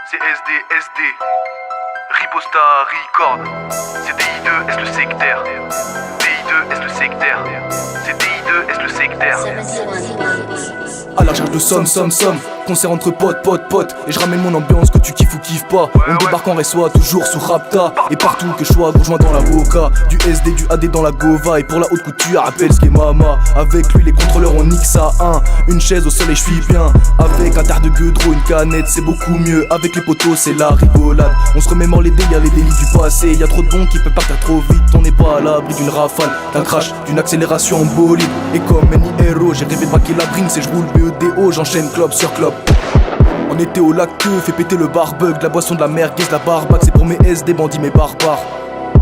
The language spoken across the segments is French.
C'est SD, Riposta, Record. C'est DI2, est le sectaire. DI2, est le sectaire. C'est DI2, est le sectaire. À la charge de somme, concert entre potes. Et je ramène mon ambiance que tu kiffes ou kiffes pas. On débarque en reçoit toujours sous Rapta. Et partout que je sois, gros joint dans la boca. Du SD, du AD dans la Gova. Et pour la haute couture, appelle ce qu'est Mama. Avec lui les contrôleurs on nique ça, hein. Une chaise au sol et je suis bien. Avec un terre de gueudreau, une canette, c'est beaucoup mieux. Avec les potos c'est la rigolade. On se remémore les délires, les délits du passé. Y'a trop de bons qui peuvent partir trop vite. On n'est pas à l'abri d'une rafale, d'un crash, d'une accélération en bolide. Et comme Manny Hero, j'ai rêvé de braquer la Brinks. Et je roule BEDO, j'enchaîne club sur club. On était au lac que fait péter le barbug. La boisson de la merguez, la barbac. C'est pour mes SD bandits, mes barbares.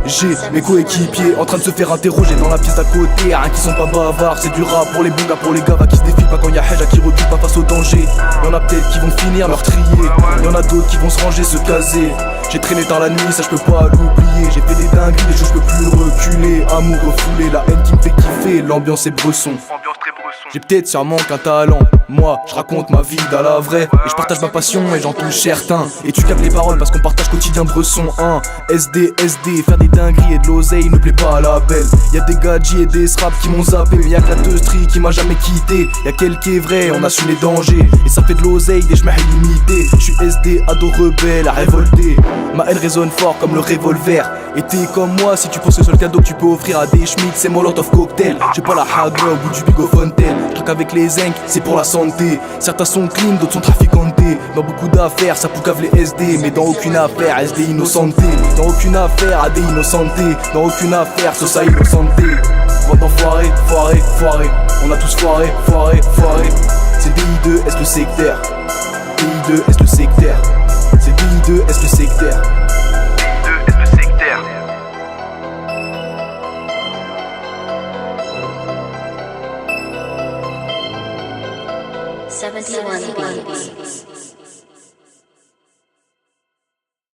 J'ai mes coéquipiers en train de se faire interroger dans la pièce d'à côté, rien qui sont pas bavards. C'est du rap pour les bons gars, pour les gars qui se défilent pas quand y'a Hedja qui recule pas face au danger. Y'en a peut-être qui vont finir meurtriers, y'en a d'autres qui vont se ranger, se caser. J'ai traîné dans la nuit, ça je peux pas l'oublier. J'ai fait des dingueries, des choses je peux plus reculer. Amour refoulé, la haine qui me fait kiffer, l'ambiance est bresson. Ambiance très bresson. J'ai peut-être sûrement qu'un talent. Moi, je raconte ma vie dans la vraie. Et je partage ma passion et j'en touche certains. Et tu captes les paroles parce qu'on partage quotidien bresson. SD, faire des dingueries et de l'oseille ne plaît pas à la belle. Y'a des gadgets et des straps qui m'ont zappé. Mais y'a que la teustrie qui m'a jamais quitté. Y'a quelqu'un est vrai, on assume les dangers. Et ça fait de l'oseille, des chemins illimités. Je suis SD, ado rebelle, à révolter. Ma haine résonne fort comme le revolver. Et t'es comme moi si tu penses que le seul cadeau que tu peux offrir à des schmitts c'est Molotov cocktail. J'ai pas la hagra au bout du bigot fontaine. J'traque avec les zincs, c'est pour la santé. Certains sont clean, d'autres sont traficantés. Dans beaucoup d'affaires, ça poucave les SD. Mais dans aucune affaire, SD innocenté. Dans aucune affaire, AD innocenté. Dans aucune affaire, Sosa innocenté. Bande d'enfoirés, foiré. On a tous foiré. C'est DI2, est le sectaire. DI2, est le sectaire. C'est DI2, est le sectaire. DI2, est le sectaire. Seventy-one.